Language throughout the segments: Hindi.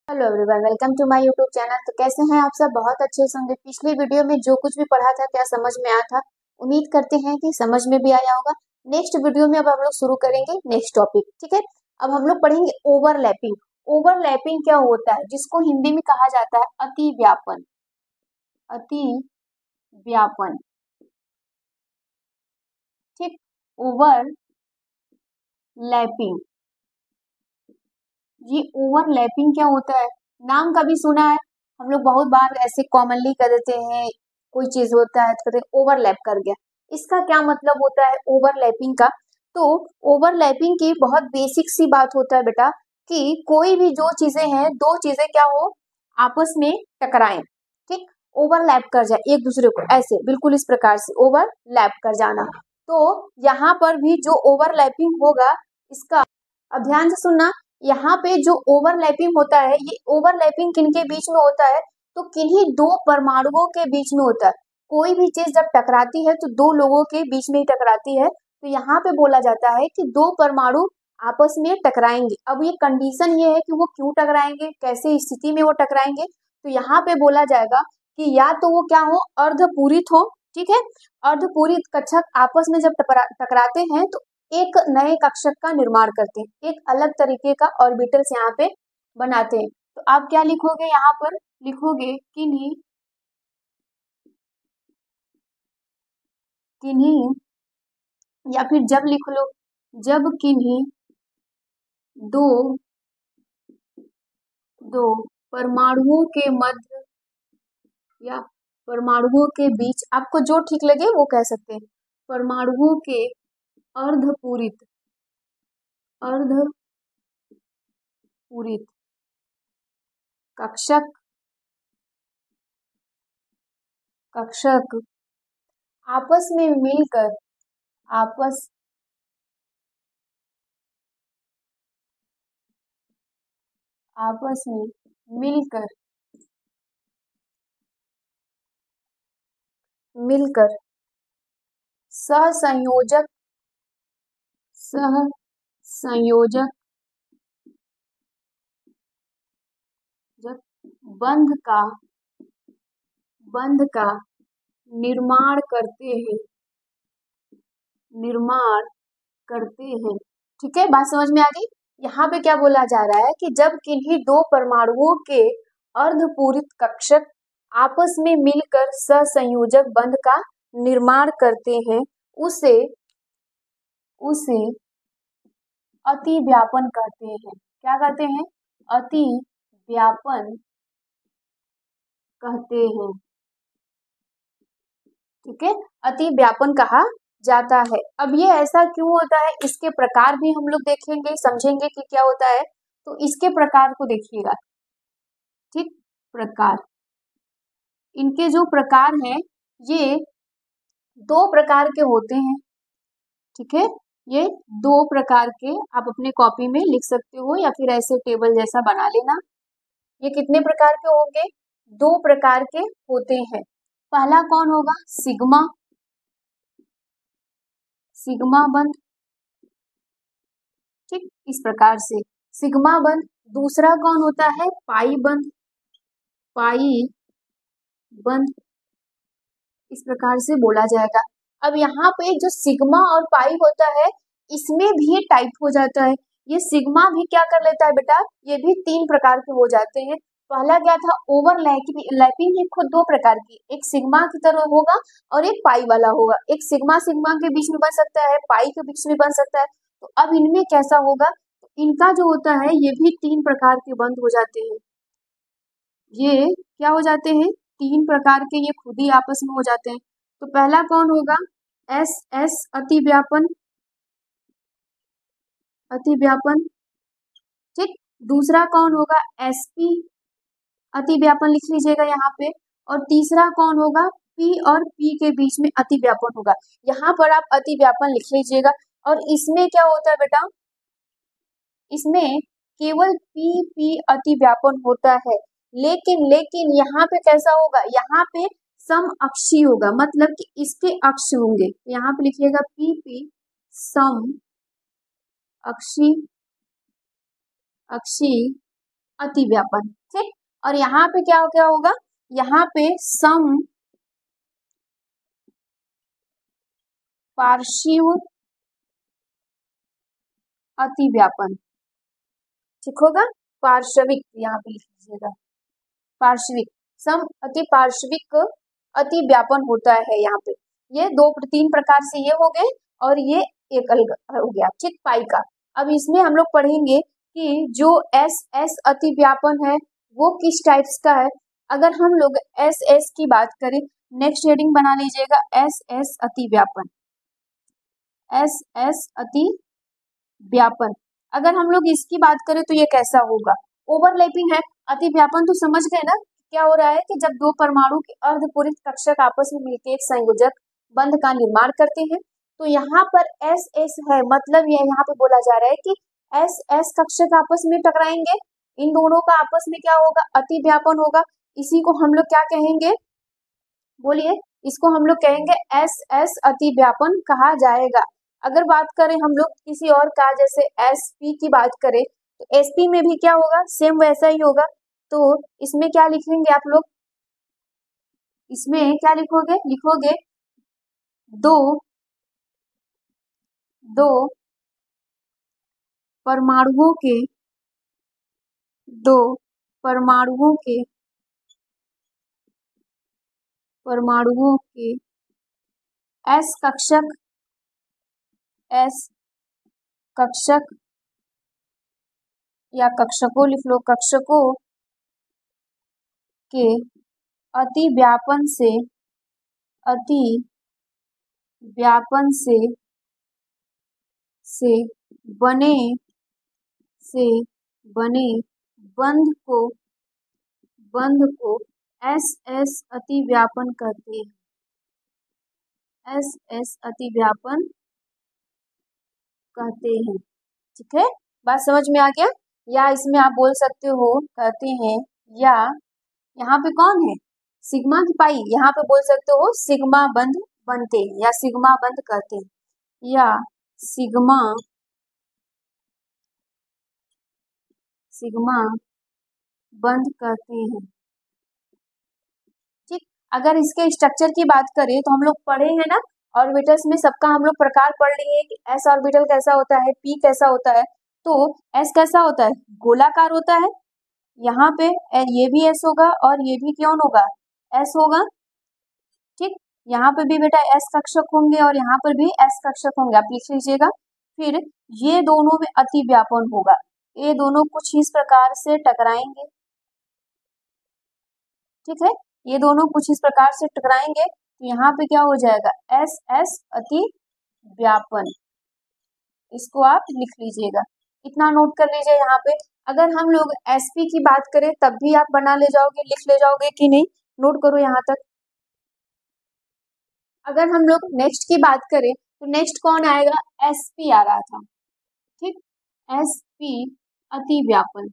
Hello everyone, welcome to my YouTube channel. तो कैसे हैं आप सब? बहुत अच्छे से होंगे। पिछले वीडियो में जो कुछ भी पढ़ा था क्या समझ में आया था? उम्मीद करते हैं कि समझ में भी आया होगा। नेक्स्ट वीडियो में अब हम लोग शुरू करेंगे नेक्स्ट टॉपिक। ठीक है, अब हम लोग पढ़ेंगे ओवरलैपिंग। ओवरलैपिंग क्या होता है, जिसको हिंदी में कहा जाता है अति व्यापन। अति व्यापन, ठीक। ओवरलैपिंग, ये ओवरलैपिंग क्या होता है? नाम कभी सुना है? हम लोग बहुत बार ऐसे कॉमनली कर देते हैं, कोई चीज होता है तो कहते हैं ओवरलैप कर गया। इसका क्या मतलब होता है ओवरलैपिंग का? तो ओवरलैपिंग की बहुत बेसिक सी बात होता है बेटा, कि कोई भी जो चीजें हैं, दो चीजें क्या हो, आपस में टकराएं। ठीक, ओवरलैप कर जाए एक दूसरे को, ऐसे बिल्कुल इस प्रकार से ओवरलैप कर जाना। तो यहाँ पर भी जो ओवरलैपिंग होगा इसका, अब ध्यान से सुनना, यहाँ पे जो ओवरलैपिंग होता है, ये ओवरलैपिंग किनके बीच में होता है? तो किन्हीं दो परमाणुओं के बीच में होता है। कोई भी चीज जब टकराती है तो दो लोगों के बीच में ही टकराती है। तो यहाँ पे बोला जाता है कि दो परमाणु आपस में टकराएंगे। अब ये कंडीशन ये है कि वो क्यों टकराएंगे, कैसे स्थिति में वो टकराएंगे। तो यहाँ पे बोला जाएगा कि या तो वो क्या हो, अर्धपूरित हो। ठीक है, अर्धपूरित कक्षक आपस में जब टकराते हैं तो एक नए कक्षक का निर्माण करते हैं, एक अलग तरीके का ऑर्बिटल्स यहाँ पे बनाते हैं। तो आप क्या लिखोगे यहाँ पर? लिखोगे किन्हीं किन्हीं, या फिर जब लिख लो, जब किन्हीं दो दो परमाणुओं के मध्य या परमाणुओं के बीच, आपको जो ठीक लगे वो कह सकते हैं, परमाणुओं के अर्धपूरित अर्धपूरित कक्षक कक्षक आपस में मिलकर आपस आपस में मिलकर मिलकर सहसंयोजक सहसंयोजक बंध का बंध का निर्माण करते हैं निर्माण करते हैं। ठीक है, बात समझ में आ गई? यहाँ पे क्या बोला जा रहा है कि जब किन्हीं दो परमाणुओं के अर्धपूरित कक्षक आपस में मिलकर सहसंयोजक बंध का निर्माण करते हैं, उसे उसे अति व्यापन कहते हैं। क्या कहते हैं? अति व्यापन कहते हैं। ठीक है, अति व्यापन कहा जाता है। अब ये ऐसा क्यों होता है, इसके प्रकार भी हम लोग देखेंगे, समझेंगे कि क्या होता है। तो इसके प्रकार को देखिएगा। ठीक, प्रकार, इनके जो प्रकार हैं ये दो प्रकार के होते हैं। ठीक है, ये दो प्रकार के आप अपने कॉपी में लिख सकते हो, या फिर ऐसे टेबल जैसा बना लेना। ये कितने प्रकार के होंगे? दो प्रकार के होते हैं। पहला कौन होगा? सिग्मा, सिग्मा बंध। ठीक, इस प्रकार से सिग्मा बंध। दूसरा कौन होता है? पाई बंध, पाई बंध, इस प्रकार से बोला जाएगा। अब यहाँ पे जो सिग्मा और पाई होता है, इसमें भी टाइप हो जाता है। ये सिग्मा भी क्या कर लेता है बेटा, ये भी तीन प्रकार के हो जाते हैं। पहला क्या था? ओवरलैपिंग, ये खुद दो प्रकार की, एक सिग्मा की तरह होगा और एक पाई वाला होगा। एक सिग्मा सिग्मा के बीच में बन सकता है, पाई के बीच में बन सकता है। तो अब इनमें कैसा होगा? इनका जो होता है ये भी तीन प्रकार के बंद हो जाते हैं। ये क्या हो जाते हैं? तीन प्रकार के, ये खुद ही आपस में हो जाते हैं। तो पहला कौन होगा? एस एस अति व्यापन, अति व्यापन। ठीक, दूसरा कौन होगा? एसपी अति व्यापन, लिख लीजिएगा यहाँ पे। और तीसरा कौन होगा? पी और पी के बीच में अति व्यापन होगा। यहाँ पर आप अति व्यापन लिख लीजिएगा। और इसमें क्या होता है बेटा? इसमें केवल पी पी अति व्यापन होता है। लेकिन लेकिन यहाँ पे कैसा होगा? यहाँ पे सम अक्षी होगा, मतलब कि इसके अक्ष होंगे। यहाँ पे लिखिएगा पी पी सम अक्षी अक्षी अति व्यापन। ठीक, और यहाँ पे क्या क्या होगा, यहाँ पे सम पार्शिव अति व्यापन। ठीक होगा, पार्श्विक यहाँ पे लिख लीजिएगा, पार्श्विक सम अति पार्श्विक अति व्यापन होता है यहाँ पे। ये तीन प्रकार से ये हो गए और ये एक अलग हो गया। ठीक, पाई का। अब इसमें हम लोग पढ़ेंगे कि जो एस एस अति व्यापन है वो किस टाइप्स का है। अगर हम लोग एस एस की बात करें, नेक्स्ट हेडिंग बना लीजिएगा एस एस अति व्यापन, एस एस अति व्यापन। अगर हम लोग इसकी बात करें तो ये कैसा होगा, ओवरलैपिंग है। अति व्यापन तो समझ गए ना, क्या हो रहा है कि जब दो परमाणु के अर्धपूरित कक्षक आपस में मिलकर एक संयोजक बंध का निर्माण करते हैं। तो यहाँ पर एस एस है, मतलब ये यहाँ पे बोला जा रहा है कि एस एस कक्षक आपस में टकराएंगे, इन दोनों का आपस में क्या होगा, अति व्यापन होगा। इसी को हम लोग क्या कहेंगे, बोलिए, इसको हम लोग कहेंगे एस एस अति व्यापन कहा जाएगा। अगर बात करें हम लोग किसी और का, जैसे एसपी की बात करें, तो एसपी में भी क्या होगा, सेम वैसा ही होगा। तो इसमें क्या लिखेंगे आप लोग, इसमें क्या लिखोगे, लिखोगे दो परमाणुओं के, दो परमाणुओं के एस कक्षक या कक्षकों लिख लो, कक्षकों के अति व्यापन से बने बंध को एस एस अति व्यापन कहते हैं, एस एस अति व्यापन कहते हैं। ठीक है, बात समझ में आ गया। या इसमें आप बोल सकते हो, कहते हैं, या यहाँ पे कौन है, सिग्मा की पाई, यहाँ पे बोल सकते हो सिग्मा बंध बनते हैं या सिग्मा बंध कहते हैं, या सिग्मा बंध कहते हैं। ठीक, अगर इसके स्ट्रक्चर की बात करें तो हम लोग पढ़े हैं ना, ऑर्बिटल्स में सबका हम लोग प्रकार पढ़ लिए कि एस ऑर्बिटल कैसा होता है, पी कैसा होता है। तो एस कैसा होता है, गोलाकार होता है, यहाँ पे ये भी एस होगा और ये भी कौन होगा, एस होगा। ठीक, यहाँ पे भी बेटा एस कक्षक होंगे और यहाँ पर भी एस कक्षक होंगे, आप लिख लीजिएगा। फिर ये दोनों में अति व्यापन होगा, ये दोनों कुछ इस प्रकार से टकराएंगे। ठीक है, ये दोनों कुछ इस प्रकार से टकराएंगे, तो यहाँ पे क्या हो जाएगा, एस एस अति व्यापन। इसको आप लिख लीजिएगा, इतना नोट कर लीजिए। यहाँ पे अगर हम लोग एसपी की बात करें तब भी आप बना ले जाओगे, लिख ले जाओगे कि नहीं, नोट करो यहाँ तक। अगर हम लोग नेक्स्ट की बात करें तो नेक्स्ट कौन आएगा, एसपी आ रहा था। ठीक, एसपी अति व्यापन,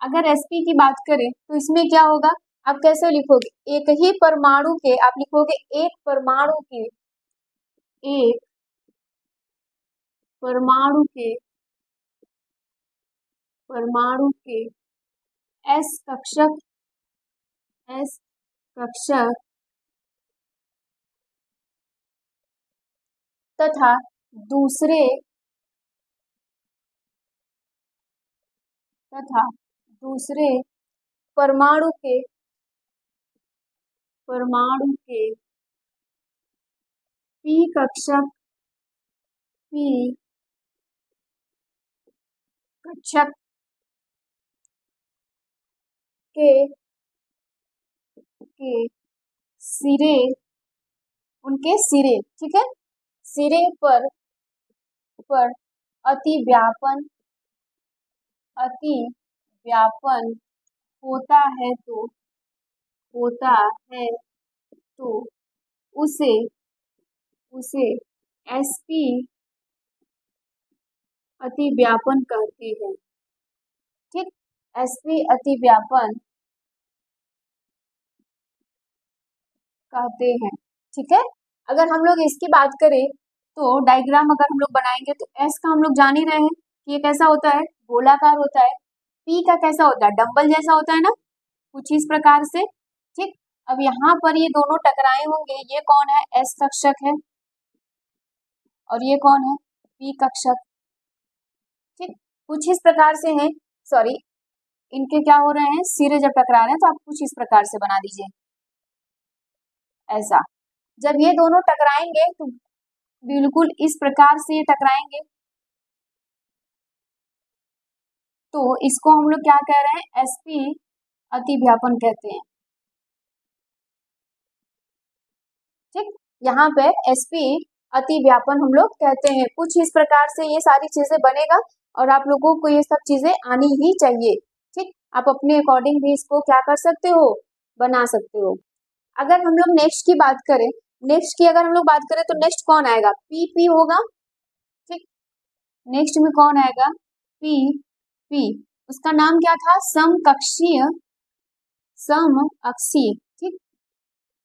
अगर एसपी की बात करें तो इसमें क्या होगा, आप कैसे लिखोगे, एक ही परमाणु के, आप लिखोगे एक परमाणु के एस कक्षक तथा दूसरे परमाणु के पी कक्षक के सिरे, उनके सिरे, ठीक है, सिरे पर अति व्यापन होता है तो उसे एसपी अति व्यापन कहते हैं। ठीक, एसपी अति व्यापन कहते हैं। ठीक है, अगर हम लोग इसकी बात करें तो डायग्राम अगर हम लोग बनाएंगे तो एस का हम लोग जान ही रहे हैं कि ये कैसा होता है, गोलाकार होता है। पी का कैसा होता है, डंबल जैसा होता है ना, कुछ इस प्रकार से। ठीक, अब यहाँ पर ये दोनों टकराए होंगे, ये कौन है, एस कक्षक है और ये कौन है, पी कक्षक। ठीक, कुछ इस प्रकार से है, सॉरी इनके क्या हो रहे हैं, सिरे जब टकरा रहे हैं तो आप कुछ इस प्रकार से बना दीजिए ऐसा। जब ये दोनों टकराएंगे तो बिल्कुल इस प्रकार से ये टकराएंगे, तो इसको हम लोग क्या कह रहे हैं, एसपी अतिव्यापन कहते हैं। ठीक, यहाँ पे एसपी अतिव्यापन हम लोग कहते हैं। कुछ इस प्रकार से ये सारी चीजें बनेगा और आप लोगों को ये सब चीजें आनी ही चाहिए। ठीक, आप अपने अकॉर्डिंग भी इसको क्या कर सकते हो, बना सकते हो। अगर हम लोग नेक्स्ट की बात करें, नेक्स्ट की अगर हम लोग बात करें तो नेक्स्ट कौन आएगा, पी होगा। ठीक, नेक्स्ट में कौन आएगा, पी। उसका नाम क्या था, समकक्षीय समअक्षीय। ठीक,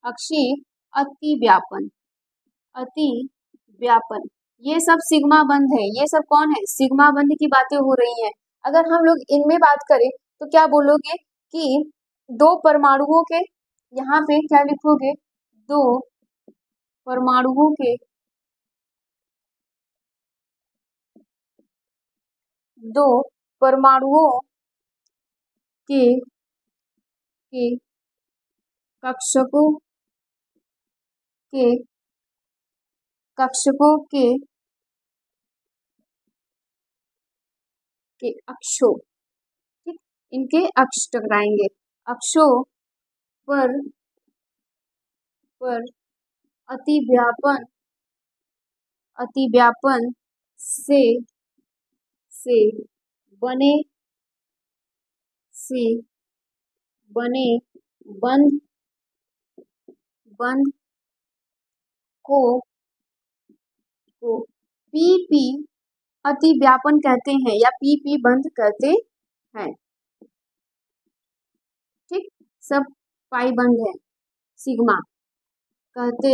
अक्षीय अतिव्यापन, अतिव्यापन ये सब सिग्मा बंध है, ये सब कौन है, सिग्मा बंध की बातें हो रही हैं। अगर हम लोग इनमें बात करें तो क्या बोलोगे कि दो परमाणुओं के, यहाँ पे क्या लिखोगे, दो परमाणुओं के, दो परमाणुओं के कक्षकों के कक्षकों के अक्षों, ठीक, इनके अक्ष टकराएंगे, अक्षों पर अतिव्यापन से बने बंध को पीपी अतिव्यापन कहते हैं या पीपी बंध कहते हैं। ठीक, सब पाई बंध है, सिग्मा कहते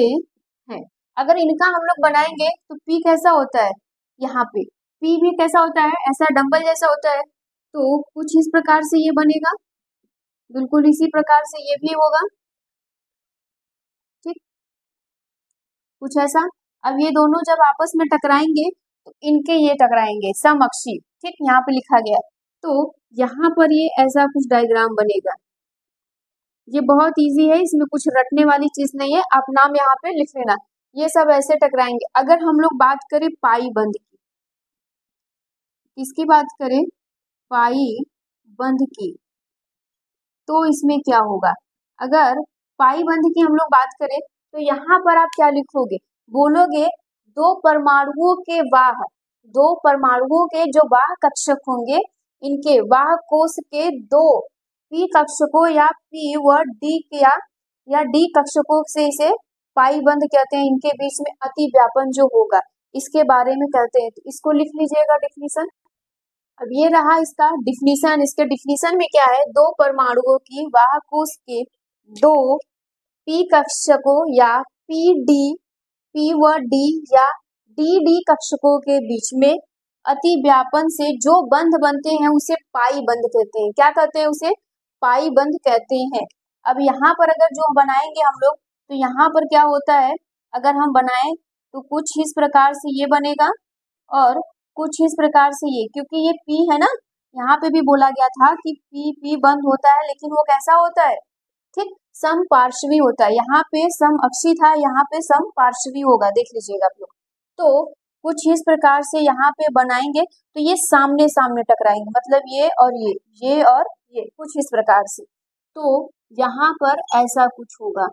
हैं। अगर इनका हम लोग बनाएंगे तो पी कैसा होता है, यहाँ पे पी भी कैसा होता है, ऐसा डंबल जैसा होता है, तो कुछ इस प्रकार से ये बनेगा, बिल्कुल इसी प्रकार से ये भी होगा। ठीक, कुछ ऐसा। अब ये दोनों जब आपस में टकराएंगे तो इनके ये टकराएंगे समअक्षी। ठीक, यहाँ पे लिखा गया, तो यहाँ पर ये ऐसा कुछ डायग्राम बनेगा। ये बहुत इजी है, इसमें कुछ रटने वाली चीज नहीं है, आप नाम यहाँ पे लिख लेना। ये सब ऐसे टकराएंगे। अगर हम लोग बात करें पाई बंध की, किसकी बात करें, पाई बंध की, तो इसमें क्या होगा, अगर पाई बंध की हम लोग बात करें तो यहाँ पर आप क्या लिखोगे, बोलोगे दो परमाणुओं के वाह, दो परमाणुओं के जो वाह कक्षक होंगे, इनके वाह कोश के दो पी कक्षकों या पी व डी या डी कक्षकों से इसे पाई बंध कहते हैं। इनके बीच में अति व्यापन जो होगा इसके बारे में कहते हैं। तो इसको लिख लीजिएगा डिफिनीशन। अब ये रहा इसका डिफिनीशन। इसके डिफिनीशन में क्या है, दो परमाणुओं की वाह कोश के दो पी कक्षकों या पी व डी या डी कक्षकों के बीच में अति व्यापन से जो बंध बनते हैं उसे पाई बंध कहते हैं। क्या कहते हैं, उसे पाई बंध कहते हैं। अब यहाँ पर अगर जो बनाएंगे हम लोग तो यहाँ पर क्या होता है, अगर हम बनाएं तो कुछ इस प्रकार से ये बनेगा और कुछ इस प्रकार से ये, क्योंकि ये पी है ना, यहाँ पे भी बोला गया था कि पी बंद होता है, लेकिन वो कैसा होता है, ठीक, सम पार्श्वी होता है। यहाँ पे सम अक्षी था, यहाँ पे सम पार्श्वी होगा, देख लीजिएगा आप लोग। तो कुछ इस प्रकार से यहाँ पे बनाएंगे तो ये सामने सामने टकराएंगे, मतलब ये और ये कुछ इस प्रकार से। तो यहाँ पर ऐसा कुछ होगा,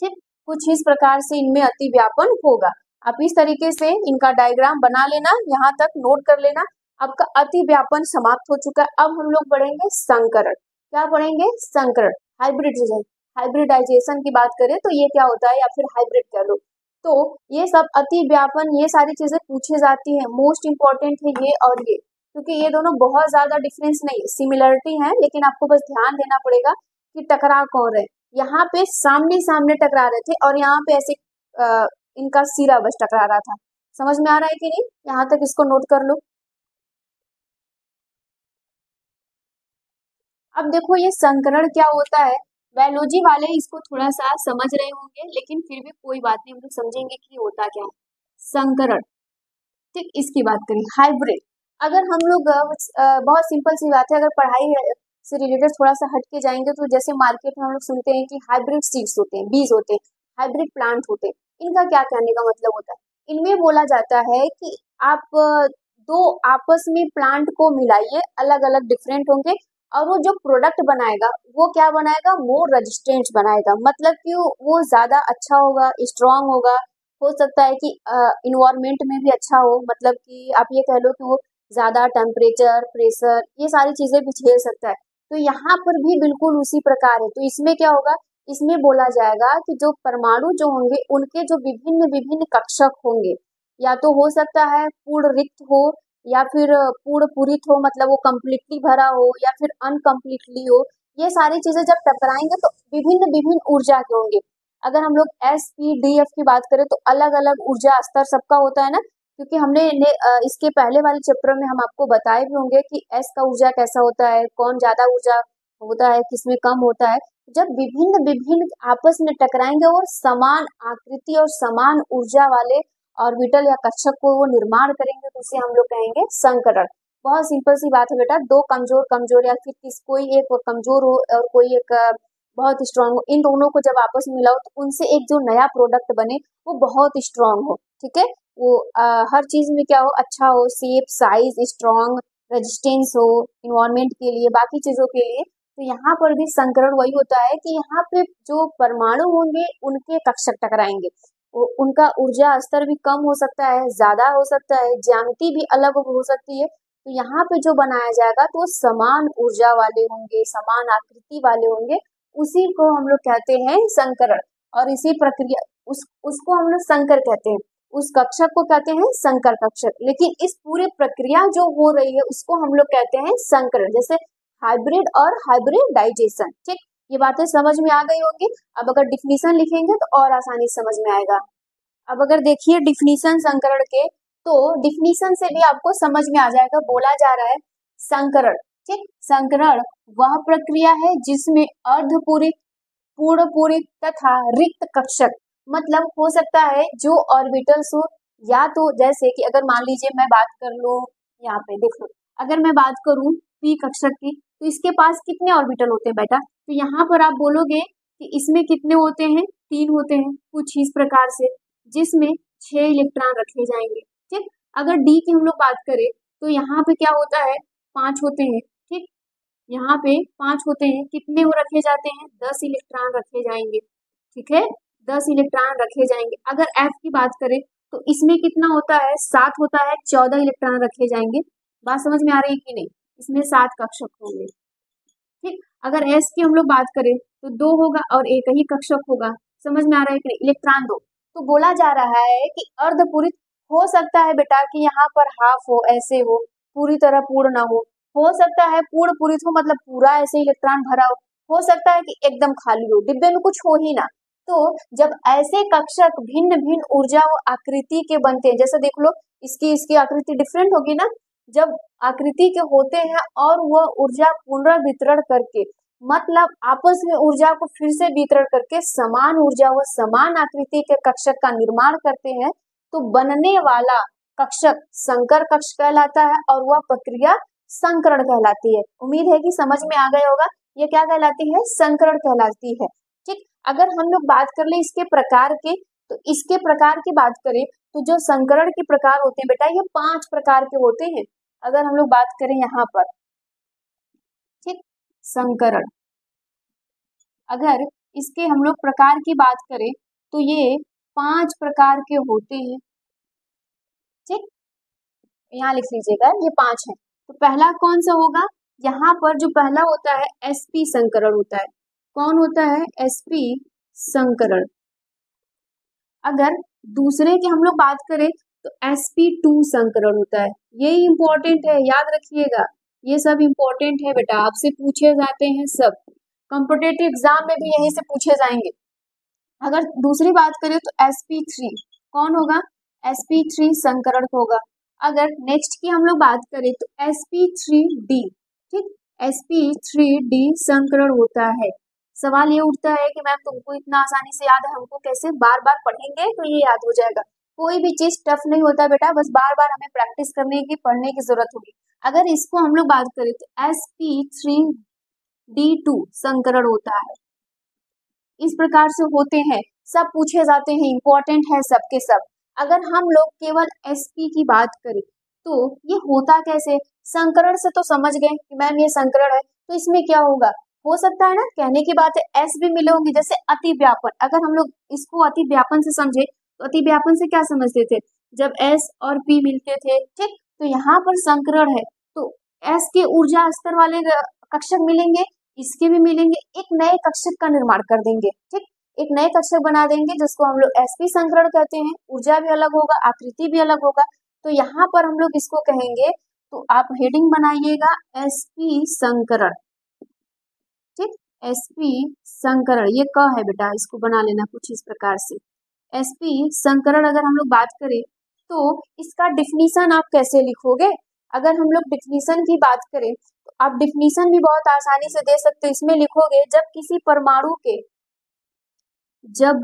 ठीक, कुछ इस प्रकार से इनमें अति व्यापन होगा। आप इस तरीके से इनका डायग्राम बना लेना, यहाँ तक नोट कर लेना। आपका अति व्यापन समाप्त हो चुका है। अब हम लोग पढ़ेंगे संकरण। क्या पढ़ेंगे, संकरण, हाइब्रिडाइजेशन की बात करें तो ये क्या होता है, या फिर हाइब्रिड कह लो। तो ये सब अति व्यापन, ये सारी चीजें पूछी जाती है। मोस्ट इंपॉर्टेंट है ये और ये, क्योंकि ये दोनों बहुत ज्यादा डिफरेंस नहीं, सिमिलरिटी है, लेकिन आपको बस ध्यान देना पड़ेगा कि टकरा कौन रहे। यहाँ पे सामने सामने टकरा रहे थे और यहाँ पे ऐसे इनका सिरा बस टकरा रहा था। समझ में आ रहा है कि नहीं? यहाँ तक इसको नोट कर लो। अब देखो ये संकरण क्या होता है, बायोलॉजी वाले इसको थोड़ा सा समझ रहे होंगे, लेकिन फिर भी कोई बात नहीं, हम लोग समझेंगे कि होता क्या है संकरण। ठीक, इसकी बात करें हाइब्रिड। अगर हम लोग बहुत सिंपल सी बात है, अगर पढ़ाई से रिलेटेड थोड़ा सा हट के जाएंगे तो जैसे मार्केट में हम लोग सुनते हैं कि हाइब्रिड सीड्स होते हैं, बीज होते हैं, हाइब्रिड प्लांट होते हैं। इनका क्या कहने का मतलब होता है? इनमें बोला जाता है कि आप दो आपस में प्लांट को मिलाइए, अलग अलग डिफरेंट होंगे, और वो जो प्रोडक्ट बनाएगा वो क्या बनाएगा, मोर रेजिस्टेंट बनाएगा। मतलब कि वो ज्यादा अच्छा होगा, स्ट्रांग होगा, हो सकता है कि इन्वायरमेंट में भी अच्छा हो, मतलब कि आप ये कह लो कि वो ज्यादा टेम्परेचर, प्रेशर, ये सारी चीजें भी झेल सकता है। तो यहाँ पर भी बिल्कुल उसी प्रकार है। तो इसमें क्या होगा, इसमें बोला जाएगा कि जो परमाणु जो होंगे उनके जो विभिन्न विभिन्न कक्षक होंगे, या तो हो सकता है पूर्ण रिक्त हो, या फिर पूर्ण पूरित हो, मतलब वो कम्प्लीटली भरा हो, या फिर अनकम्प्लीटली हो। ये सारी चीजें जब टकराएंगे तो विभिन्न विभिन्न ऊर्जा के होंगे। अगर हम लोग SPDF की बात करें तो अलग अलग ऊर्जा स्तर सबका होता है ना, क्योंकि हमने इसके पहले वाले चैप्टर में हम आपको बताए भी होंगे कि S का ऊर्जा कैसा होता है, कौन ज्यादा ऊर्जा होता है, किसमें कम होता है। जब विभिन्न विभिन्न आपस में टकराएंगे और समान आकृति और समान ऊर्जा वाले ऑर्बिटल या कक्षक को वो निर्माण करेंगे तो उसे हम लोग कहेंगे संकरण। बहुत सिंपल सी बात है बेटा, दो कमजोर कमजोर या फिर कोई एक कमजोर हो और कोई एक बहुत स्ट्रांग हो, इन दोनों को जब आपस में मिलाओ तो उनसे एक जो नया प्रोडक्ट बने वो बहुत स्ट्रांग हो। ठीक है, वो हर चीज में क्या हो, अच्छा हो, शेप, साइज, स्ट्रांग, रेजिस्टेंस हो, इन्वायरमेंट के लिए, बाकी चीजों के लिए। तो यहाँ पर भी संकरण वही होता है कि यहाँ पे जो परमाणु होंगे उनके कक्षक टकराएंगे, उनका ऊर्जा स्तर भी कम हो सकता है, ज्यादा हो सकता है, ज्यामिति भी अलग हो सकती है। तो यहाँ पे जो बनाया जाएगा तो वो समान ऊर्जा वाले होंगे, समान आकृति वाले होंगे, उसी को हम लोग कहते हैं संकरण। और इसी प्रक्रिया उसको हम लोग संकर कहते हैं, उस कक्षक को कहते हैं संकर कक्षक। लेकिन इस पूरी प्रक्रिया जो हो रही है उसको हम लोग कहते हैं संकरण, जैसे हाइब्रिड और हाइब्रिडाइजेशन। ठीक, ये बातें समझ में आ गई होंगी। अब अगर डिफिनीशन लिखेंगे तो और आसानी समझ में आएगा। अब अगर देखिए डिफिनीशन संकरण के, तो डिफिनीशन से भी आपको समझ में आ जाएगा। बोला जा रहा है संकरण, ठीक, संकरण वह प्रक्रिया है जिसमें अर्धपूरित, पूर्ण पूरित तथा रिक्त कक्षक, मतलब हो सकता है जो ऑर्बिटल्स हो, या तो जैसे कि अगर मान लीजिए मैं बात कर लूं, यहाँ पे देख लो, अगर मैं बात करूं पी कक्षक की, तो इसके पास कितने ऑर्बिटल होते हैं बेटा? तो यहाँ पर आप बोलोगे कि इसमें कितने होते हैं, 3 होते हैं, कुछ इस प्रकार से, जिसमें 6 इलेक्ट्रॉन रखे जाएंगे। ठीक, अगर डी की हम लोग बात करें तो यहाँ पे क्या होता है, 5 होते हैं। ठीक, यहाँ पे 5 होते हैं, कितने वो रखे जाते हैं, 10 इलेक्ट्रॉन रखे जाएंगे। ठीक है, 10 इलेक्ट्रॉन रखे जाएंगे। अगर एफ की बात करें तो इसमें कितना होता है, 7 होता है, 14 इलेक्ट्रॉन रखे जाएंगे। बात समझ में आ रही है कि नहीं? इसमें 7 कक्षक होंगे। ठीक, अगर एस की हम लोग बात करें तो 2 होगा और एक ही कक्षक होगा। समझ में आ रहा है कि नहीं? इलेक्ट्रॉन 2। तो बोला जा रहा है कि अर्धपूरित हो सकता है बेटा कि यहाँ पर हाफ हो, ऐसे पूरी तरह पूर्ण ना हो सकता है पूर्ण पूरित हो, मतलब पूरा ऐसे इलेक्ट्रॉन भरा हो सकता है कि एकदम खाली हो, डिब्बे में कुछ हो ही ना। तो जब ऐसे कक्षक भिन्न भिन्न ऊर्जा व आकृति के बनते हैं, जैसे देख लो इसकी आकृति डिफरेंट होगी ना, जब आकृति के होते हैं और वह ऊर्जा पुनर्वितरण करके, मतलब आपस में ऊर्जा को फिर से वितरण करके समान ऊर्जा व समान आकृति के कक्षक का निर्माण करते हैं, तो बनने वाला कक्षक संकर कक्ष कहलाता है और वह प्रक्रिया संकरण कहलाती है। उम्मीद है कि समझ में आ गया होगा। ये क्या कहलाती है, संकरण कहलाती है। ठीक, अगर हम लोग बात कर ले इसके प्रकार के, तो इसके प्रकार की बात करें तो जो संकरण के प्रकार होते हैं बेटा, ये 5 प्रकार के होते हैं। अगर हम लोग बात करें यहाँ पर, ठीक, संकरण, अगर इसके हम लोग प्रकार की बात करें तो ये 5 प्रकार के होते हैं। ठीक, यहाँ लिख लीजिएगा, ये 5 है। तो पहला कौन सा होगा, यहाँ पर जो पहला होता है sp संकरण होता है। कौन होता है, sp संकरण। अगर दूसरे की हम लोग बात करें तो sp2 संकरण होता है। ये इंपॉर्टेंट है, याद रखिएगा, ये सब इंपॉर्टेंट है बेटा, आपसे पूछे जाते हैं सब। कॉम्पिटेटिव एग्जाम में भी यहीं से पूछे जाएंगे। अगर दूसरी बात करें तो sp3 कौन होगा, sp3 संकरण होगा। अगर नेक्स्ट की हम लोग बात करें तो sp3d, ठीक, sp3d संकरण होता है। सवाल ये उठता है कि मैम तुमको इतना आसानी से याद है, हमको कैसे, बार बार पढ़ेंगे तो ये याद हो जाएगा। कोई भी चीज टफ नहीं होता बेटा, बस बार बार हमें प्रैक्टिस करने की, पढ़ने की जरूरत होगी। अगर इसको हम लोग बात करें तो sp3d2 संकरण होता है। इस प्रकार से होते हैं, सब पूछे जाते हैं, इंपॉर्टेंट है सबके सब। अगर हम लोग केवल sp की बात करें तो ये होता कैसे, संकरण से तो समझ गए कि मैम ये संकरण है, तो इसमें क्या होगा, हो सकता है ना, कहने की बात है एस भी मिले होंगे, जैसे अति व्यापन। अगर हम लोग इसको अति व्यापन से समझे तो अति व्यापन से क्या समझते थे, जब एस और पी मिलते थे, ठीक, तो यहाँ पर संकरण है तो एस के ऊर्जा स्तर वाले कक्षक मिलेंगे, इसके भी मिलेंगे, एक नए कक्षक का निर्माण कर देंगे, ठीक, एक नए कक्षक बना देंगे जिसको हम लोग sp संकरण कहते हैं। ऊर्जा भी अलग होगा, आकृति भी अलग होगा, तो यहाँ पर हम लोग इसको कहेंगे, तो आप हेडिंग बनाइएगा sp संकरण, ठीक, sp संकरण, ये क है बेटा, इसको बना लेना कुछ इस प्रकार से। sp संकरण अगर हम लोग बात करें तो इसका डिफिनीशन आप कैसे लिखोगे, अगर हम लोग डिफिनीशन की बात करें तो आप डिफिनीशन भी बहुत आसानी से दे सकते हो। इसमें लिखोगे जब किसी परमाणु के, जब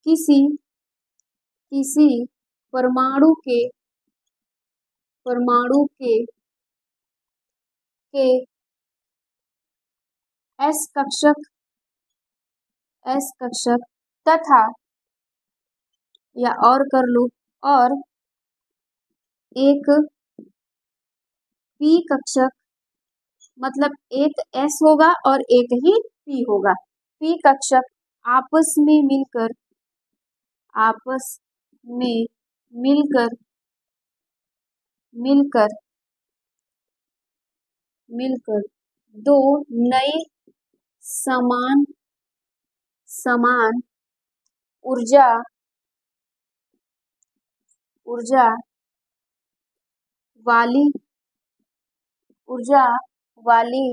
किसी किसी परमाणु के एस कक्षक तथा, या और कर लो, और एक पी कक्षक, मतलब एक एस होगा और एक ही पी होगा, पी कक्षक आपस में मिलकर दो नए समान ऊर्जा वाली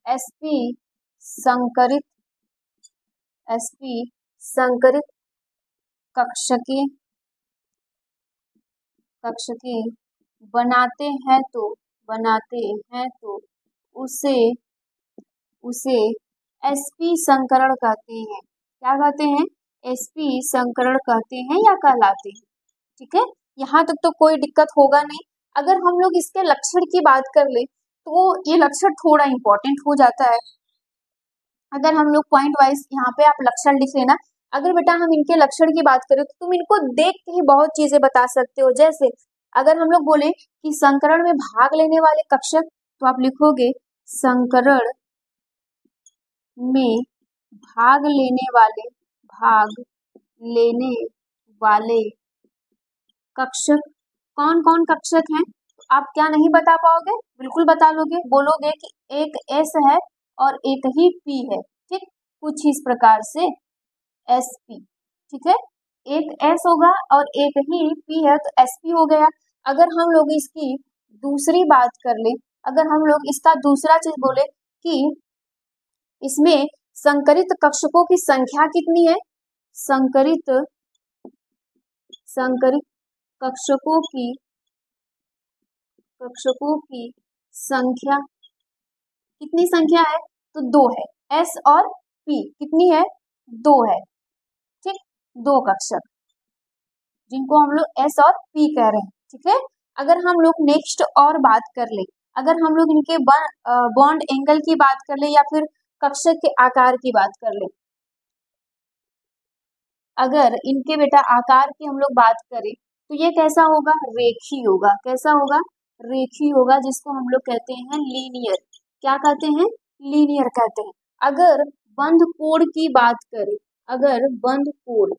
sp संकरित कक्षकें बनाते हैं तो उसे sp संकरण कहते हैं। क्या कहते हैं, sp संकरण कहते हैं या कहलाते हैं, ठीक है, यहाँ तक तो कोई दिक्कत होगा नहीं। अगर हम लोग इसके लक्षण की बात कर ले तो ये लक्षण थोड़ा इंपॉर्टेंट हो जाता है। अगर हम लोग पॉइंट वाइज यहाँ पे आप लक्षण लिख लेना। अगर बेटा हम इनके लक्षण की बात करें तो तुम इनको देख के ही बहुत चीजें बता सकते हो। जैसे अगर हम लोग बोले कि संकरण में भाग लेने वाले कक्षक, तो आप लिखोगे संकरण में भाग लेने वाले कक्षक कौन कौन कक्षक हैं, तो आप क्या नहीं बता पाओगे, बिल्कुल बता लोगे, बोलोगे कि एक एस है और एक ही पी है, ठीक, कुछ इस प्रकार से sp, ठीक है, एक s होगा और एक ही p है तो sp हो गया। अगर हम लोग इसकी दूसरी बात कर ले, अगर हम लोग इसका दूसरा चीज बोले कि इसमें संकरित कक्षकों की संख्या कितनी है, संकरित कक्षकों की संख्या, कितनी संख्या है, तो 2 है, s और p कितनी है, 2 है, ठीक, 2 कक्षक जिनको हम लोग s और p कह रहे हैं, ठीक है। अगर हम लोग नेक्स्ट और बात कर ले, अगर हम लोग इनके बॉन्ड एंगल की बात कर ले या फिर कक्षक के आकार की बात कर ले, अगर इनके बेटा आकार की हम लोग बात करें तो ये कैसा होगा, रेखीय होगा, कैसा होगा, रेखीय होगा, जिसको हम लोग कहते हैं लीनियर। क्या कहते हैं, लीनियर कहते हैं। अगर बंध कोण की बात करें, अगर बंध कोण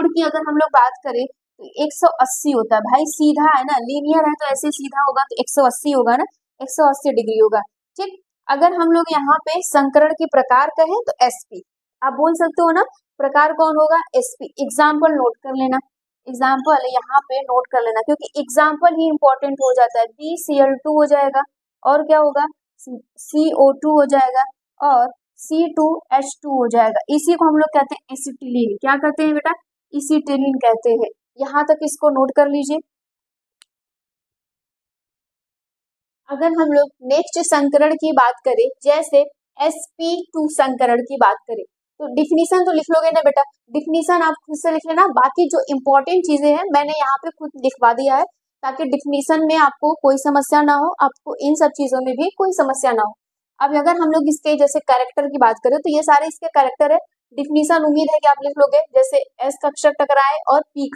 की अगर हम लोग बात करें तो 180 होता है भाई, सीधा है ना, लीनियर है तो ऐसे सीधा होगा तो 180 होगा ना, 180 डिग्री होगा, ठीक। अगर हम लोग यहाँ पे संकरण के प्रकार कहें तो sp, आप बोल सकते हो ना, प्रकार कौन होगा, sp। एग्जाम्पल नोट कर लेना, एग्जाम्पल यहाँ पे नोट कर लेना, क्योंकि एग्जाम्पल ही इंपॉर्टेंट हो जाता है। BCl2 हो जाएगा, और क्या होगा, CO2 हो जाएगा और C2H2 हो जाएगा। इसी को हम लोग कहते हैं एसिटिलीन। क्या कहते हैं बेटा? एसिटिलीन कहते हैं। यहाँ तक इसको नोट कर लीजिए। अगर हम लोग नेक्स्ट संकरण की बात करें, जैसे sp2 संकरण की बात करें, तो डिफिनीशन तो लिख लोगे ना बेटा? डिफिनीशन आप खुद से लिख लेना। बाकी जो इंपॉर्टेंट चीजें हैं मैंने यहाँ पे खुद लिखवा दिया है, ताकि डिफिनीशन में आपको कोई समस्या ना हो, आपको इन सब चीजों में भी कोई समस्या ना हो। अब अगर हम लोग इसके जैसे कैरेक्टर की बात करें, तो ये सारे इसके कैरेक्टर है। डिफिनीशन उम्मीद है कि आप लिख लोगे। जैसे S कक्षक टकराए और P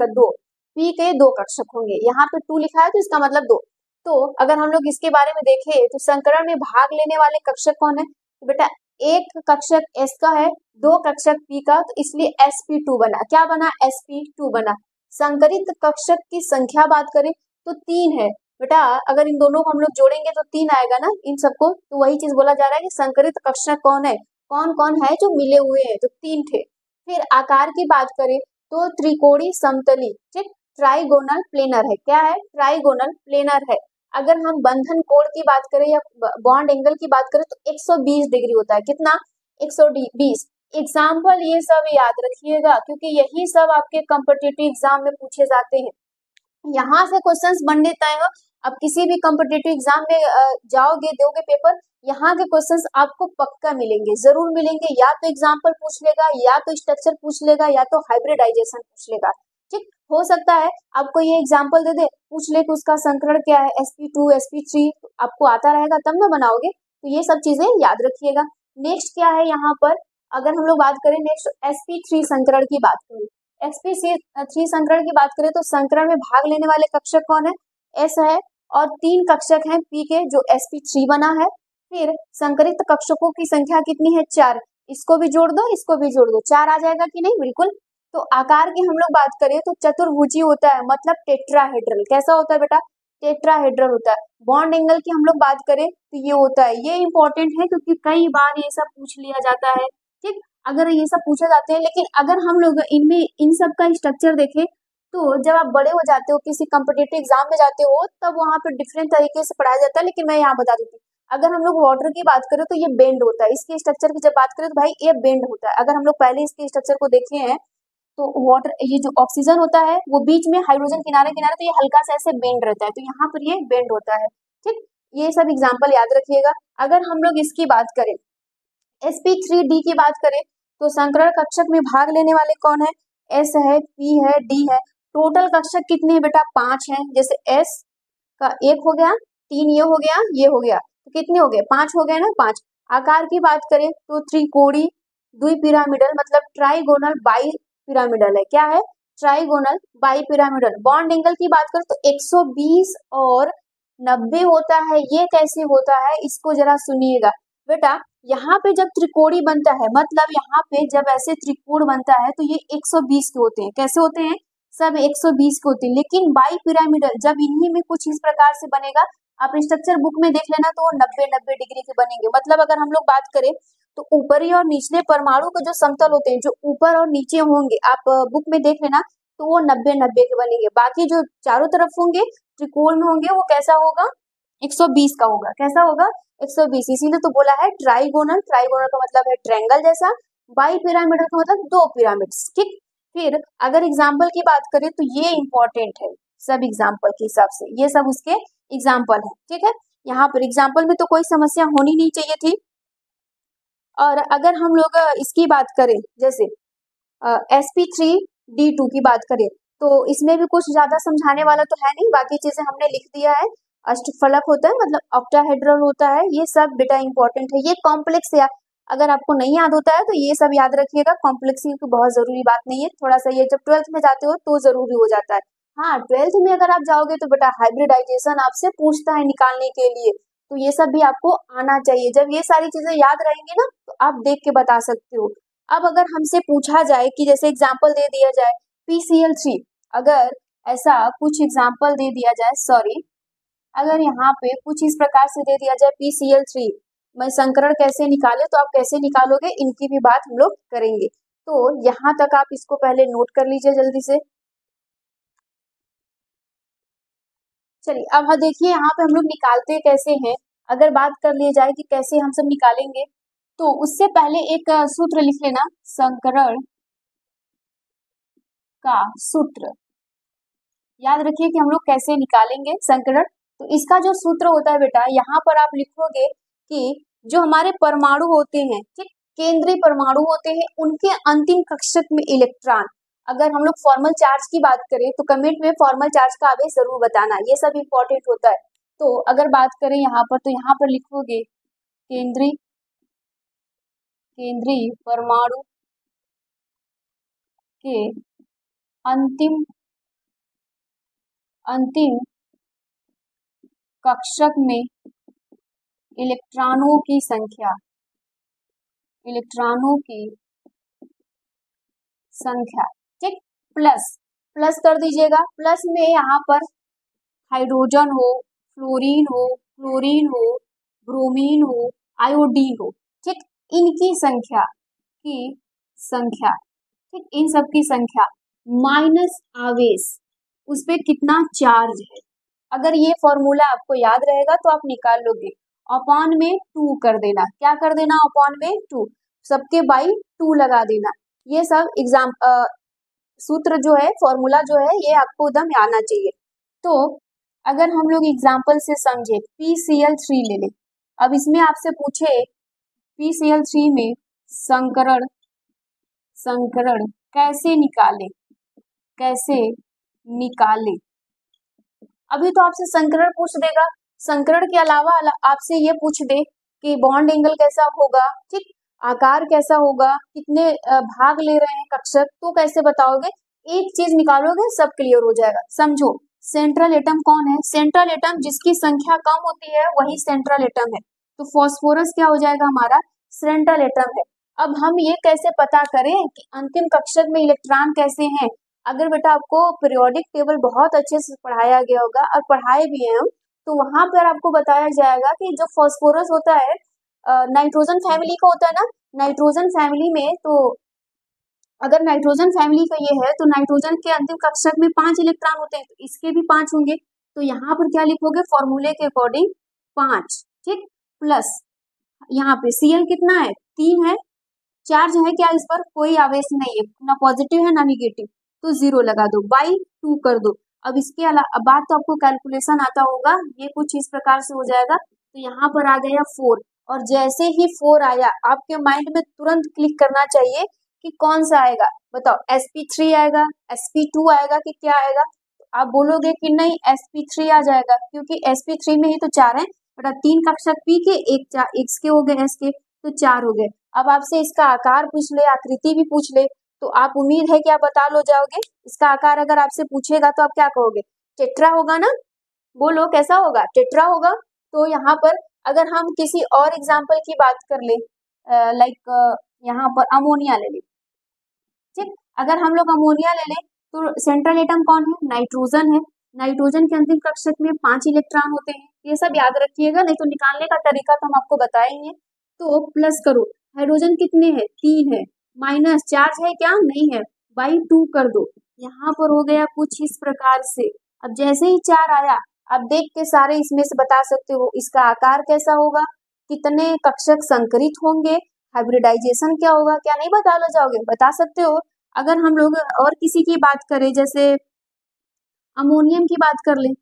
के दो कक्षक होंगे। यहाँ पे 2 लिखा है तो इसका मतलब 2। तो अगर हम लोग इसके बारे में देखें तो संकरण में भाग लेने वाले कक्षक कौन है? तो बेटा एक कक्षक S का है, 2 कक्षक P का, तो इसलिए sp2 बना। क्या बना? sp2 बना। संकरित कक्षक की संख्या बात करें तो 3 है बेटा। अगर इन दोनों को हम लोग जोड़ेंगे तो 3 आएगा ना इन सबको। तो वही चीज बोला जा रहा है कि संकरित कक्षक कौन है, कौन कौन है जो मिले हुए हैं, तो 3 थे। फिर आकार की बात करें तो त्रिकोणीय समतली, ठीक, ट्राइगोनल प्लेनर है। क्या है? ट्राइगोनल प्लेनर है। अगर हम बंधन कोण की बात करें या बॉन्ड एंगल की बात करें तो 120 डिग्री होता है। कितना? 120। एग्जाम्पल ये सब याद रखिएगा, क्योंकि यही सब आपके कॉम्पिटिटिव एग्जाम में पूछे जाते हैं। यहाँ से क्वेश्चंस बनने तय हो। अब किसी भी कॉम्पिटिटिव एग्जाम में जाओगे, दोगे पेपर, यहाँ के क्वेश्चंस आपको पक्का मिलेंगे, जरूर मिलेंगे। या तो एग्जाम्पल पूछ लेगा, या तो स्ट्रक्चर पूछ लेगा, या तो हाइब्रिडाइजेशन पूछ लेगा। ठीक, हो सकता है आपको ये एग्जाम्पल दे दे, पूछ ले कि उसका संकरण क्या है, sp2 sp3, आपको आता रहेगा तब ना बनाओगे। तो ये सब चीजें याद रखिएगा। नेक्स्ट क्या है यहाँ पर? अगर हम लोग बात करें नेक्स्ट sp3 संकरण की बात करें, sp3 संकरण की बात करें तो संकरण में भाग लेने वाले कक्षक कौन है? S है, और 3 कक्षक हैं P के जो sp3 बना है। फिर संकरित कक्षकों की संख्या कितनी है? 4। इसको भी जोड़ दो, इसको भी जोड़ दो, 4 आ जाएगा कि नहीं? बिल्कुल। तो आकार की हम लोग बात करें तो चतुर्भुजी होता है, मतलब टेट्राहेड्रल। कैसा होता है बेटा? टेट्राहेड्रल होता है। बॉन्ड एंगल की हम लोग बात करें तो ये होता है। ये इंपॉर्टेंट है क्योंकि कई बार ये सब पूछ लिया जाता है। ठीक, अगर ये सब पूछे जाते हैं, लेकिन अगर हम लोग इनमें इन सब का स्ट्रक्चर देखें तो जब आप बड़े हो जाते हो, किसी कॉम्पिटेटिव एग्जाम में जाते हो, तब वहां पर डिफरेंट तरीके से पढ़ाया जाता है। लेकिन मैं यहाँ बता देती हूँ, अगर हम लोग वाटर की बात करें तो ये बेंड होता है। इसके स्ट्रक्चर की जब बात करें तो भाई ये बेंड होता है। अगर हम लोग पहले इसके स्ट्रक्चर को देखे हैं तो वाटर, ये जो ऑक्सीजन होता है वो बीच में, हाइड्रोजन किनारे किनारे, तो ये हल्का सा ऐसे बेंड रहता है, तो यहाँ पर ये बेंड होता है। ठीक, ये सब एग्जाम्पल याद रखिएगा। अगर हम लोग इसकी बात करें, sp3d की बात करें तो संकरण कक्षक में भाग लेने वाले कौन है? S है, P है, D है। टोटल कक्षक कितने हैं बेटा? 5 हैं। जैसे S का 1 हो गया, 3 ये हो गया, ये हो गया, तो कितने हो गए? 5 हो गए ना, 5। आकार की बात करें तो त्रिकोणीय द्विपिरामिडल, मतलब ट्राइगोनल बाई पिरामिडल है। क्या है? Trigonal bi pyramidal. Bond angle की बात करें तो 120 और 90 होता है। ये कैसे होता है इसको जरा सुनिएगा बेटा। यहाँ पे जब त्रिकोणी बनता है, मतलब यहाँ पे जब ऐसे त्रिकोण बनता है तो ये 120 के होते हैं। कैसे होते हैं? सब 120 के होते हैं। लेकिन बाई पिरामिडल जब इन्हीं में कुछ इस प्रकार से बनेगा, आप स्ट्रक्चर बुक में देख लेना, तो वो 90-90 डिग्री के बनेंगे। मतलब अगर हम लोग बात करें तो ऊपरी और निचले परमाणु के जो समतल होते हैं, जो ऊपर और नीचे होंगे, आप बुक में देख लेना, तो वो 90-90 के बनेंगे। बाकी जो चारों तरफ होंगे, त्रिकोण में होंगे, वो कैसा होगा? 120 का होगा। कैसा होगा? 120। इसीलिए तो बोला है ट्राइगोनल। ट्राइगोनल का मतलब है ट्रायंगल जैसा, बाई पिरामिडल का मतलब 2 पिरामिड्स। ठीक, फिर अगर एग्जाम्पल की बात करें तो ये इंपॉर्टेंट है सब एग्जाम्पल के हिसाब से, ये सब उसके एग्जाम्पल है। ठीक है, यहाँ पर एग्जाम्पल में तो कोई समस्या होनी नहीं चाहिए थी। और अगर हम लोग इसकी बात करें, जैसे sp3d2 की बात करें, तो इसमें भी कुछ ज्यादा समझाने वाला तो है नहीं, बाकी चीजें हमने लिख दिया है। अष्टफलक होता है, मतलब ऑक्टाहेड्रल होता है, ये सब बेटा इंपॉर्टेंट है। ये कॉम्प्लेक्स है, अगर आपको नहीं याद होता है तो ये सब याद रखिएगा। कॉम्प्लेक्स की बहुत जरूरी बात नहीं है, थोड़ा सा ये जब 12th में जाते हो तो जरूरी हो जाता है। हाँ, 12th में अगर आप जाओगे तो बेटा हाइब्रिडाइजेशन आपसे पूछता है निकालने के लिए, तो ये सब भी आपको आना चाहिए। जब ये सारी चीजें याद रहेंगी ना तो आप देख के बता सकते हो। अब अगर हमसे पूछा जाए कि जैसे एग्जाम्पल दे दिया जाए PCl3, अगर ऐसा कुछ एग्जाम्पल दे दिया जाए, सॉरी, अगर यहाँ पे कुछ इस प्रकार से दे दिया जाए PCl3 में संकरण कैसे निकाले, तो आप कैसे निकालोगे, इनकी भी बात हम लोग करेंगे। तो यहाँ तक आप इसको पहले नोट कर लीजिए जल्दी से। चलिए अब देखिए यहाँ पे हम लोग निकालते कैसे हैं। अगर बात कर ली जाए कि कैसे हम सब निकालेंगे, तो उससे पहले एक सूत्र लिख लेना, संकरण का सूत्र। याद रखिए कि हम लोग कैसे निकालेंगे संकरण। तो इसका जो सूत्र होता है बेटा, यहाँ पर आप लिखोगे कि जो हमारे परमाणु होते हैं, ठीक, केंद्रीय परमाणु होते हैं, उनके अंतिम कक्षक में इलेक्ट्रॉन, अगर हम लोग फॉर्मल चार्ज की बात करें तो कमेंट में फॉर्मल चार्ज का आवेश जरूर बताना, ये सब इंपॉर्टेंट होता है। तो अगर बात करें यहाँ पर, तो यहाँ पर लिखोगे केंद्रीय परमाणु के अंतिम कक्षक में इलेक्ट्रॉनों की संख्या, ठीक, प्लस कर दीजिएगा। प्लस में यहाँ पर हाइड्रोजन हो, फ्लोरीन हो, क्लोरीन हो, ब्रोमीन हो, आयोडीन हो, ठीक, इनकी संख्या, ठीक, इन सब की संख्या माइनस आवेश, उस पे कितना चार्ज है। अगर ये फॉर्मूला आपको याद रहेगा तो आप निकाल लोगे। अपॉन में 2 कर देना, क्या कर देना, अपॉन में 2, सबके बाई 2 लगा देना। ये सब एग्जाम सूत्र जो है, फॉर्मूला जो है, ये आपको एकदम आना चाहिए। तो अगर हम लोग एग्जाम्पल से समझे, PCl3 ले ले। अब इसमें आपसे पूछे PCl3 में संकरण कैसे निकाले। अभी तो आपसे संकरण पूछ देगा, संकरण के अलावा आपसे ये पूछ दे कि बॉन्ड एंगल कैसा होगा, ठीक, आकार कैसा होगा, कितने भाग ले रहे हैं कक्षक, तो कैसे बताओगे, एक चीज निकालोगे सब क्लियर हो जाएगा। समझो, सेंट्रल एटम कौन है, सेंट्रल एटम जिसकी संख्या कम होती है वही सेंट्रल एटम है। तो फास्फोरस क्या हो जाएगा, हमारा सेंट्रल एटम है। अब हम ये कैसे पता करें कि अंतिम कक्षक में इलेक्ट्रॉन कैसे हैं। अगर बेटा आपको पीरियोडिक टेबल बहुत अच्छे से पढ़ाया गया होगा, और पढ़ाए भी हैं हम, तो वहां पर आपको बताया जाएगा कि जो फास्फोरस होता है नाइट्रोजन फैमिली का होता है ना, नाइट्रोजन फैमिली में, तो अगर नाइट्रोजन फैमिली का ये है तो नाइट्रोजन के अंतिम कक्षक में 5 इलेक्ट्रॉन होते हैं, तो इसके भी 5 होंगे। तो यहाँ पर क्या लिखोगे, फॉर्मूले के अकॉर्डिंग 5, ठीक, प्लस यहाँ पे Cl कितना है, 3 है, चार्ज है क्या इस पर, कोई आवेश नहीं है, ना पॉजिटिव है ना निगेटिव, तो 0 लगा दो, बाई 2 कर दो। अब इसके अलावा बात तो आपको कैलकुलेशन आता होगा, ये कुछ इस प्रकार से हो जाएगा। तो यहाँ पर आ गया 4, और जैसे ही 4 आया आपके माइंड में तुरंत क्लिक करना चाहिए कि कौन सा आएगा, बताओ, sp3 आएगा, sp2 आएगा कि क्या आएगा। तो आप बोलोगे कि नहीं sp3 आ जाएगा, क्योंकि sp3 में ही तो 4 है बेटा, 3 कक्षक p के, एक इसके हो गए s के, तो 4 हो गए। अब आपसे इसका आकार पूछ ले, आकृति भी पूछ ले, तो आप उम्मीद है कि आप बता लो जाओगे। इसका आकार अगर आपसे पूछेगा तो आप क्या कहोगे, टेट्रा होगा ना, बोलो कैसा होगा, टेट्रा होगा। तो यहाँ पर अगर हम किसी और एग्जाम्पल की बात कर ले, लाइक यहाँ पर अमोनिया ले ले, ठीक, अगर हम लोग अमोनिया ले ले तो सेंट्रल एटम कौन है, नाइट्रोजन है, नाइट्रोजन के अंतिम कक्षक में 5 इलेक्ट्रॉन होते हैं, ये सब याद रखिएगा, नहीं तो निकालने का तरीका तो हम आपको बताएंगे। तो प्लस करो, हाइड्रोजन कितने हैं, 3 है, माइनस चार्ज है क्या, नहीं है, बाई 2 कर दो। यहाँ पर हो गया कुछ इस प्रकार से। अब जैसे ही 4 आया, आप देख के सारे इसमें से बता सकते हो इसका आकार कैसा होगा, कितने कक्षक संकरित होंगे, हाइब्रिडाइजेशन क्या होगा, क्या नहीं बता लो जाओगे, बता सकते हो। अगर हम लोग और किसी की बात करें, जैसे अमोनियम की बात कर ले,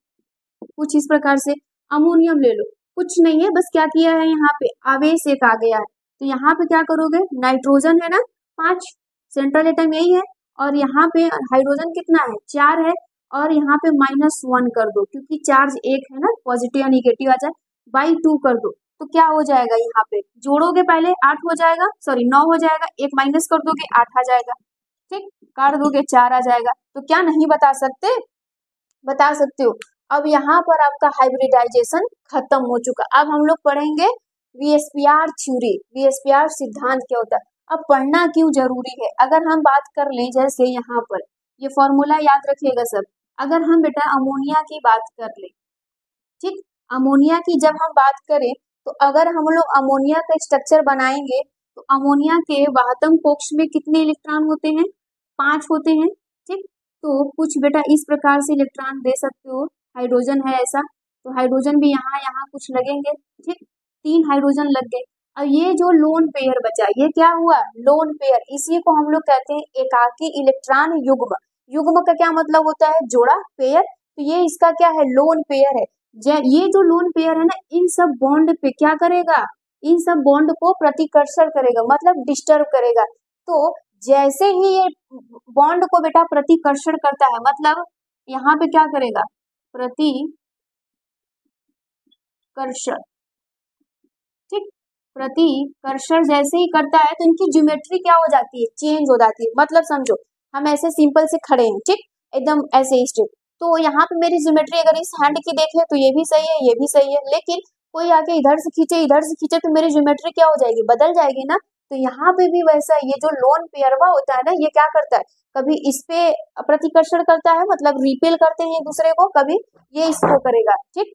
कुछ इस प्रकार से, अमोनियम ले लो, कुछ नहीं है, बस क्या किया है, यहाँ पे आवेश एक आ गया है, तो यहाँ पे क्या करोगे, नाइट्रोजन है ना 5, सेंट्रल एटम यही है, और यहाँ पे हाइड्रोजन कितना है, 4 है, और यहाँ पे -1 कर दो, क्योंकि चार्ज एक है ना, पॉजिटिव या निगेटिव आ जाए, बाई 2 कर दो। तो क्या हो जाएगा, यहाँ पे जोड़ोगे पहले 8 हो जाएगा, सॉरी 9 हो जाएगा, एक माइनस कर दोगे 8 आ जाएगा, ठीक, काट दोगे 4 आ जाएगा। तो क्या नहीं बता सकते, बता सकते हो। अब यहाँ पर आपका हाइब्रिडाइजेशन खत्म हो चुका। अब हम लोग पढ़ेंगे VSPR थ्योरी, VSPR सिद्धांत क्या होता है। अब पढ़ना क्यों जरूरी है, अगर हम बात कर लें, जैसे यहाँ पर ये फॉर्मूला याद रखिएगा सब। अगर हम बेटा अमोनिया की बात कर ले, ठीक, अमोनिया की जब हम बात करें, तो अगर हम लोग अमोनिया का स्ट्रक्चर बनाएंगे, तो अमोनिया के वाहतम कक्ष में कितने इलेक्ट्रॉन होते हैं, 5 होते हैं, ठीक। तो कुछ बेटा इस प्रकार से इलेक्ट्रॉन दे सकते हो, हाइड्रोजन है ऐसा, तो हाइड्रोजन भी यहाँ यहाँ कुछ लगेंगे, ठीक, 3 हाइड्रोजन लग गए। अब ये जो लोन पेयर बचा, ये क्या हुआ, लोन पेयर, इसी को हम लोग कहते हैं एकाकी इलेक्ट्रॉन युग्म। युग्म का क्या मतलब होता है, जोड़ा, पेयर, तो ये इसका क्या है, लोन पेयर है। ये जो लोन पेयर है ना, इन सब बॉन्ड पे क्या करेगा, इन सब बॉन्ड को प्रतिकर्षण करेगा, मतलब डिस्टर्ब करेगा। तो जैसे ही ये बॉन्ड को बेटा प्रतिकर्षण करता है, मतलब यहाँ पे क्या करेगा, प्रतिकर्षण, ठीक, प्रतिकर्षण जैसे ही करता है तो इनकी ज्योमेट्री क्या हो जाती है, चेंज हो जाती है। मतलब समझो, हम ऐसे सिंपल से खड़े हैं, ठीक, एकदम ऐसे ही स्ट्रेट, तो यहाँ पे मेरी ज्योमेट्री अगर इस हैंड की देखे तो ये भी सही है, ये भी सही है, लेकिन कोई आके इधर से खींचे, इधर से खींचे, तो मेरी ज्योमेट्री क्या हो जाएगी, बदल जाएगी ना। तो यहाँ पे भी वैसा, ये जो लोन पेयरवा होता है ना, ये क्या करता है, कभी इस पे प्रतिकर्षण करता है, मतलब रिपेल करते हैं एक दूसरे को, कभी ये इसको करेगा, ठीक।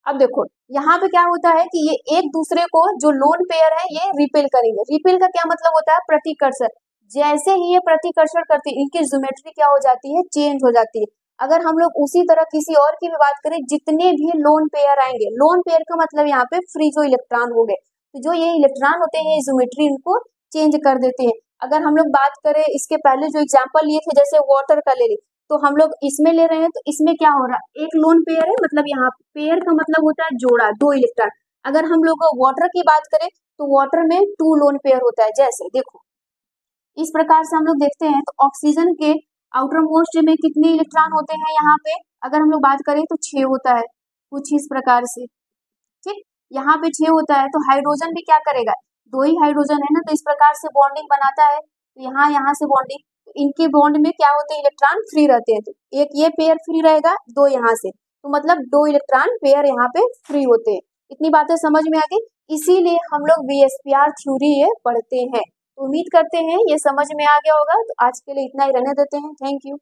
अब देखो यहाँ पे क्या होता है कि ये एक दूसरे को, जो लोन पेयर है, ये रिपेल करेंगे। रिपेल का क्या मतलब होता है, प्रतिकर्षण। जैसे ही ये प्रतिकर्षण करते हैं, इनकी ज्योमेट्री क्या हो जाती है, चेंज हो जाती है। अगर हम लोग उसी तरह किसी और की भी बात करें, जितने भी लोन पेयर आएंगे, लोन पेयर का मतलब यहाँ पे फ्री जो इलेक्ट्रॉन हो गए, तो जो ये इलेक्ट्रॉन होते हैं, ज्योमेट्री इनको चेंज कर देते हैं। अगर हम लोग बात करें इसके पहले जो एग्जाम्पल लिए थे, जैसे वाटर का ले ली, तो हम लोग इसमें ले रहे हैं, तो इसमें क्या हो रहा है, एक लोन पेयर है, मतलब यहाँ पेयर का मतलब होता है जोड़ा, 2 इलेक्ट्रॉन। अगर हम लोग वाटर की बात करें, तो वाटर में 2 लोन पेयर होता है। जैसे देखो इस प्रकार से हम लोग देखते हैं, तो ऑक्सीजन के आउटर मोस्ट में कितने इलेक्ट्रॉन होते हैं, यहाँ पे अगर हम लोग बात करें तो 6 होता है, कुछ इस प्रकार से, ठीक, यहाँ पे 6 होता है। तो हाइड्रोजन भी क्या करेगा, 2 ही हाइड्रोजन है ना, तो इस प्रकार से बॉन्डिंग बनाता है, तो यहाँ से बॉन्डिंग, तो इनके बॉन्ड में क्या होते हैं, इलेक्ट्रॉन फ्री रहते हैं, तो एक ये पेयर फ्री रहेगा, 2 यहाँ से, तो मतलब 2 इलेक्ट्रॉन पेयर यहाँ पे फ्री होते हैं। इतनी बातें समझ में आ गई, इसीलिए हम लोग VSPR थ्योरी ये पढ़ते हैं। उम्मीद करते हैं ये समझ में आ गया होगा। तो आज के लिए इतना ही रहने देते हैं। Thank you.